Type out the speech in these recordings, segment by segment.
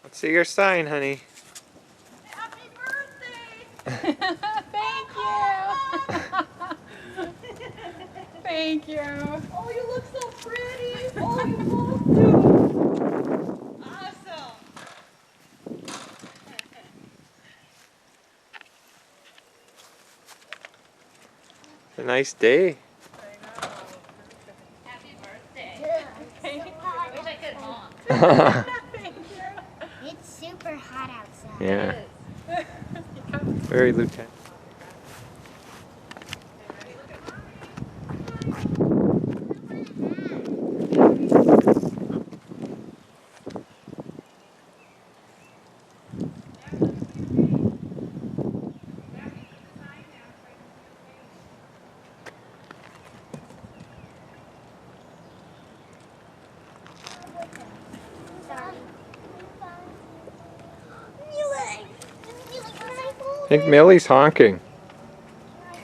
Let's see your sign, honey. Happy birthday! Thank you. Thank you. Oh, you look so pretty. Oh, you both do. Awesome. It's a nice day. Happy birthday. Yeah. Thank you. I wish I could honk. Thank you. It's super hot outside. Yeah. Very Lieutenant. I think Millie's honking. I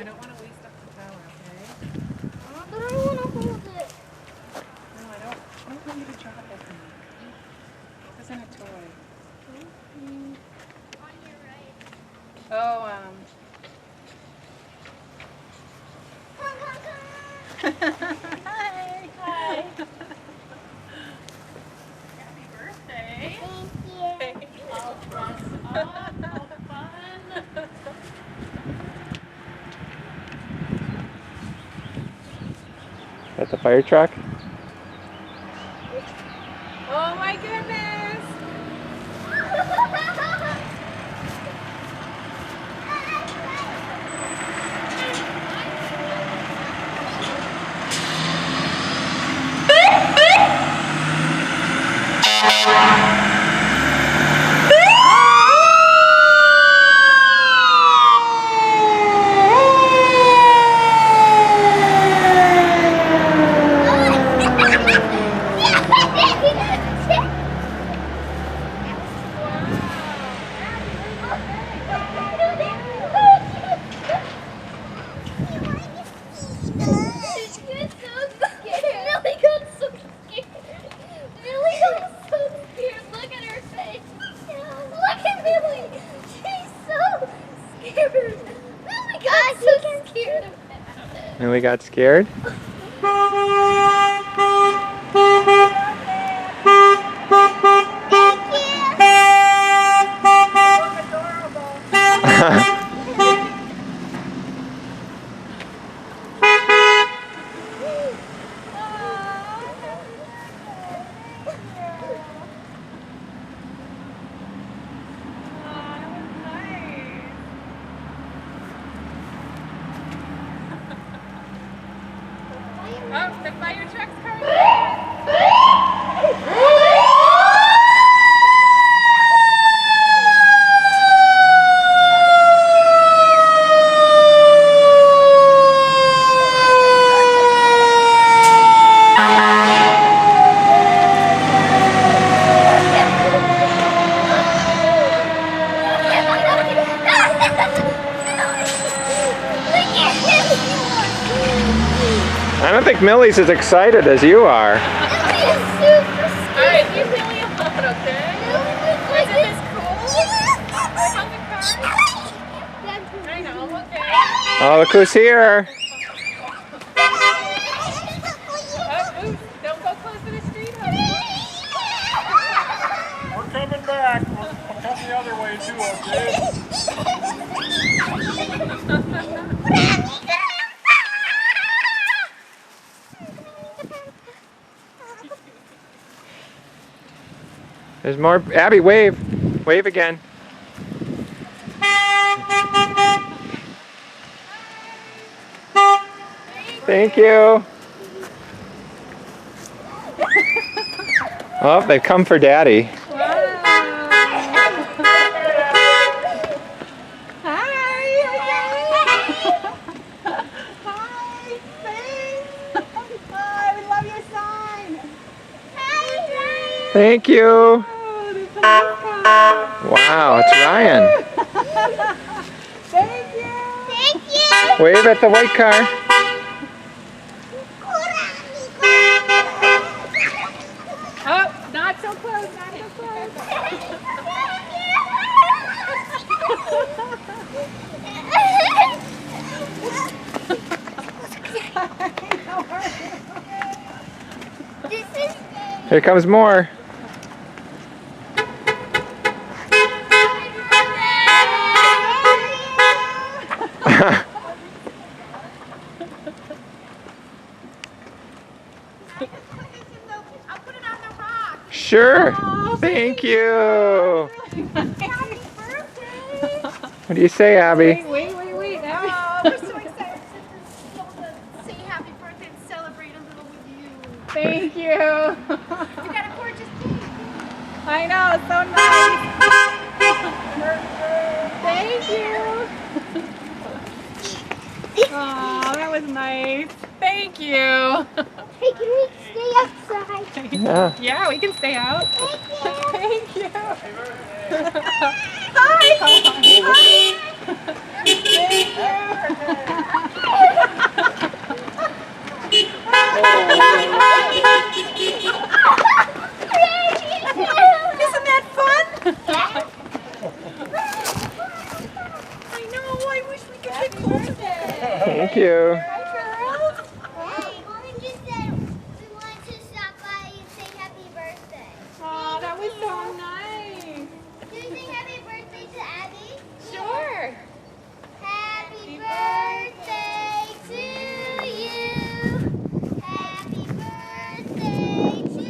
don't want to waste up the power, okay? But I want to hold it. No, I don't want you to drop it. This isn't a toy. Oh, Hi. Hi. Happy birthday. Thank you. All dressed up. How fun. At the fire truck? Oh my goodness. Millie got scared? Oh, the fire truck's coming. I don't think Millie's as excited as you are. Alright, give Millie a hug, okay? Isn't this cool? On the car? I know, okay. Oh, look who's here. Oh, ooh, don't go close to the street, honey. We're coming back. We'll come the other way too, okay? There's more. Abby, wave. Wave again. Thank you. Oh, they've come for Daddy. Hi. Hi. Thanks. Hi, we love your sign. Thank you. Oh, this is awesome. Wow, it's Ryan. Thank you. Wave at the white car. Oh, not so close, not so close. Here comes more. I'll put it on the rock. Sure. Thank you. Happy birthday. What do you say, Abby? Wait. Oh, we're so excited to say happy birthday and celebrate a little with you. Thank you. You got a gorgeous cake. I know, it's so nice. Thank you. Oh, that was nice. Thank you. Hey, can we stay outside? Yeah. Yeah, we can stay out. Thank you. Isn't that fun? I know. I wish we could get closer. Thank you. Hey, Mommy just said we wanted to stop by and say happy birthday. Oh, that was so nice. Can we sing happy birthday to Abby? Sure. Happy birthday to you. Happy birthday to you.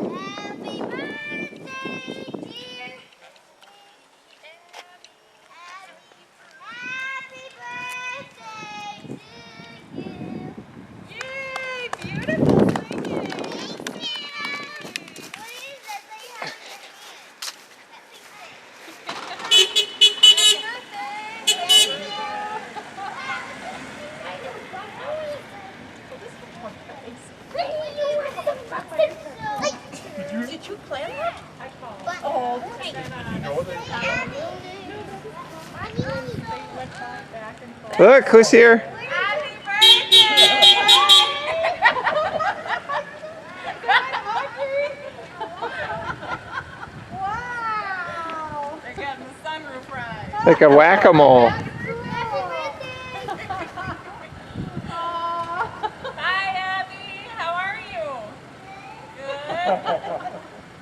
Happy birthday, dear. Happy birthday to you. Yay, beautiful singing. What is that they have Did you plan that? Oh, Look, who's here? Happy birthday! Wow! They're getting the sunroof ride. Like a whack-a-mole. Hi, Abby. How are you? Good.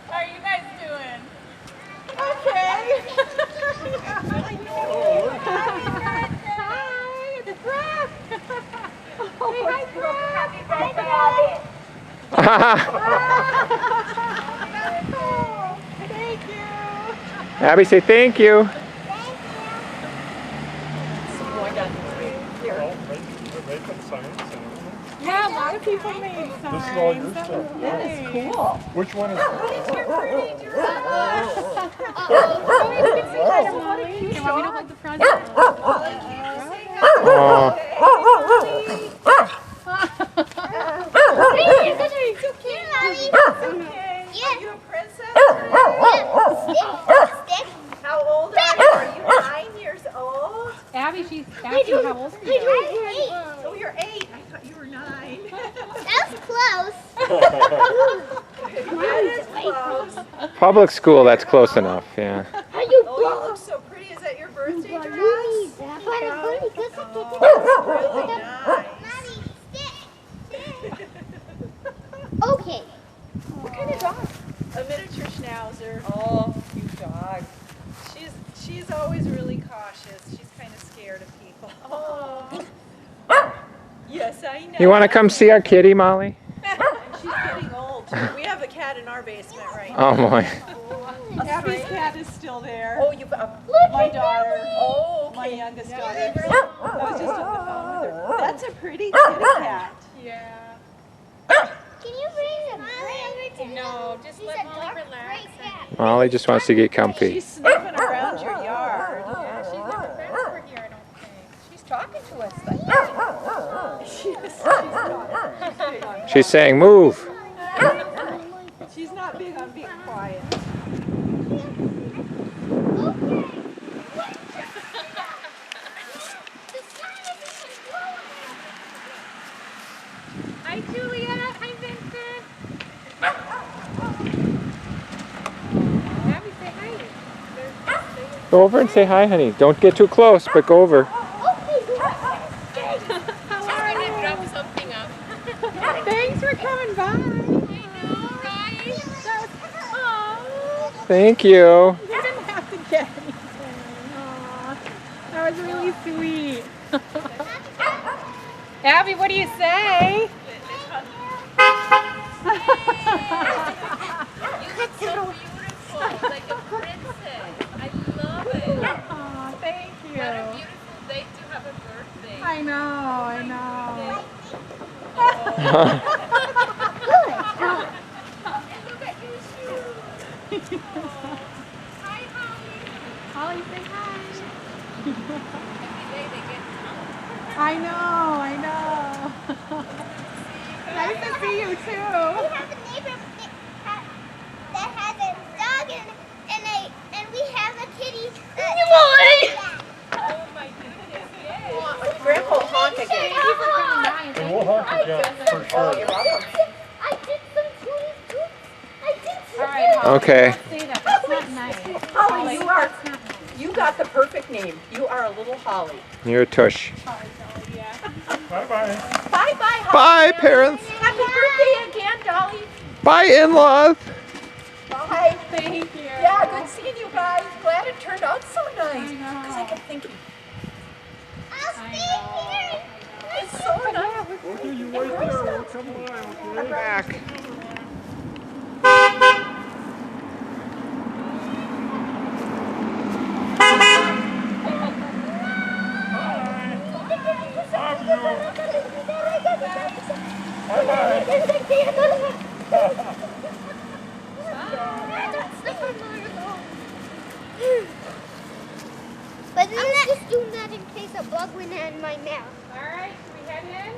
How are you guys doing? Okay. I know. Hi, it's Brooke. Say hi, Brooke. Happy birthday, Abby. Thank you. Abby, say thank you. They put signs and everything. Yeah, a lot of people made signs. This is all your That stuff. was nice. Which one is You want me to hold the present? Oh, Are you a princess? How old are you? Are you 9 years old? Abby, she's asking how old are you? Oh, you're 8. I thought you were 9. That was close. That is close. public school, that's close enough, yeah. Are you Oh, you look so pretty. Is that your birthday dress? really Really nice. Okay. What kind of dog? A miniature schnauzer. Oh, cute dog. She's always really cautious. She's kind of scared of people. Oh. Yes, I know. You want to come see our kitty, Molly? And she's getting old too. We have a cat in our basement right now. Oh boy. Abby's cat is still there. Oh, you My daughter. Oh, okay. My youngest daughter. I was just on the phone with her. That's a pretty kitty cat. Yeah. Can you bring the over to No, just let Molly relax. Molly just wants to get comfy. She's sniffing around your yard. Yeah, she's never been over here, I don't think. She's talking to us. She's saying move. She's not big on being quiet. Hi, Julia. Hi, Vincent. Abby, say hi. Go over and say hi, honey. Don't get too close, but go over. Thanks for coming by. Thank you. You didn't have to get anything. Aw, that was really sweet. Abby, what do you say? Like a princess. I love it. Aw, thank you. What a beautiful day to have a birthday. I know, I know. Look at your shoes. Hi, Holly. Holly, say hi. Every day they get down. I know. Nice to see you We too. have a neighbor that has a dog and we have a kitty. Oh my goodness, yes. Grandpa will honk again. And we'll honk again for sure. You're welcome. I did some tools too. I did some All right, Holly. Okay. Don't say that. That's not nice. Holly, you got the perfect name. You are a little Holly. You're a tush. Bye-bye. Bye-bye, Holly. Bye, parents. Happy birthday again, Dolly. Bye, in-laws. Bye. Thank you. Yeah, good seeing you guys. Glad it turned out so nice. Because I kept thinking, I'll stay here. it's so nice. Okay, you wait there. We'll come by, okay? Back. Love you. Bye-bye. But I'm just doing that in case a bug went in my mouth. All right, we heading in?